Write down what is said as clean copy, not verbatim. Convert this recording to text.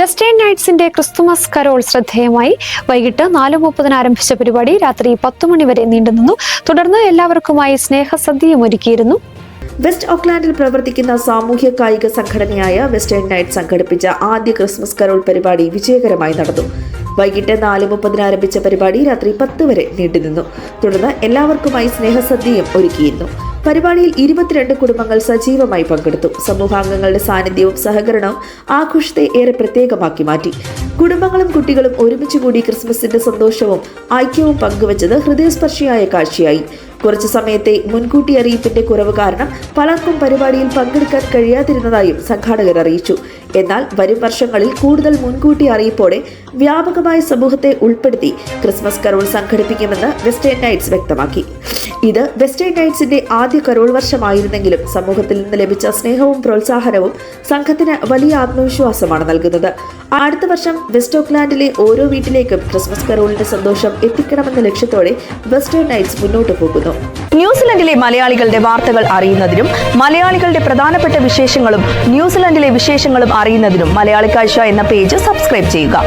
Western നൈറ്റ്സിന്റെ Christmas Carol ശ്രദ്ധേയമായി. വൈകിട്ട് 4:30 ആരംഭിച്ച പരിപാടി രാത്രി 10 മണി വരെ നീണ്ടുനിന്നു. തുടർന്ന് എല്ലാവർക്കുമായി സ്നേഹസദ്യയും ഒരുക്കിയിരുന്നു. വെസ്റ്റ് ഓക്ലാൻഡിൽ പ്രവർത്തിക്കുന്ന സാമൂഹ്യ കായിക സംഘടനയായ വെസ്റ്റേൺ നൈറ്റ് സംഘടിപ്പിച്ച ആദ്യ ക്രിസ്മസ് കരോൾ പരിപാടി വിജയകരമായി നടന്നു. വൈകിട്ട് 4:30 ആരംഭിച്ച പരിപാടി രാത്രി 10 വരെ നീണ്ടുനിന്നു. തുടർന്ന് എല്ലാവർക്കുമായി സ്നേഹസദ്യയും ഒരുക്കിയിരുന്നു. പരിപാടിയിൽ 22 കുടുംബങ്ങൾ സജീവമായി പങ്കെടുത്തു. സമൂഹാംഗങ്ങളുടെ സാന്നിധ്യവും സഹകരണവും ആഘോഷത്തെ ഏറെ പ്രത്യേകമാക്കി മാറ്റി. കുടുംബങ്ങളും കുട്ടികളും ഒരുമിച്ച് കൂടി ക്രിസ്മസിന്റെ സന്തോഷവും ഐക്യവും പങ്കുവച്ചത് ഹൃദയസ്പർശിയായ കാഴ്ചയായി. കുറച്ചു സമയത്തെ മുൻകൂട്ടി അറിയിപ്പിന്റെ കുറവ് കാരണം പലർക്കും പരിപാടിയിൽ പങ്കെടുക്കാൻ കഴിയാതിരുന്നതായും സംഘാടകർ അറിയിച്ചു. എന്നാൽ വരും വർഷങ്ങളിൽ കൂടുതൽ മുൻകൂട്ടി അറിയിപ്പോടെ വ്യാപകമായ സമൂഹത്തെ ഉൾപ്പെടുത്തി ക്രിസ്മസ് കരോൾ സംഘടിപ്പിക്കുമെന്ന് വെസ്റ്റേൺ നൈറ്റ്സ് വ്യക്തമാക്കി. ഇത് വെസ്റ്റേൺ നൈറ്റ്സിന്റെ ആദ്യ കരോൾ വർഷമായിരുന്നെങ്കിലും സമൂഹത്തിൽ നിന്ന് ലഭിച്ച സ്നേഹവും പ്രോത്സാഹനവും സംഘത്തിന് വലിയ ആത്മവിശ്വാസമാണ് നൽകുന്നത്. അടുത്ത വർഷം വെസ്റ്റ് ഓക്ലാൻഡിലെ ഓരോ വീട്ടിലേക്കും ക്രിസ്മസ് കരോളിന്റെ സന്തോഷം എത്തിക്കണമെന്ന ലക്ഷ്യത്തോടെ വെസ്റ്റേൺ നൈറ്റ്സ് മുന്നോട്ട് പോകുന്നു. ന്യൂസിലൻഡിലെ മലയാളികളുടെ വാർത്തകൾ അറിയുന്നതിനും മലയാളികളുടെ പ്രധാനപ്പെട്ട വിശേഷങ്ങളും ന്യൂസിലൻഡിലെ വിശേഷങ്ങളും അറിയുന്നതിനും മലയാളി കാഴ്ച എന്ന പേജ് സബ്സ്ക്രൈബ് ചെയ്യുക.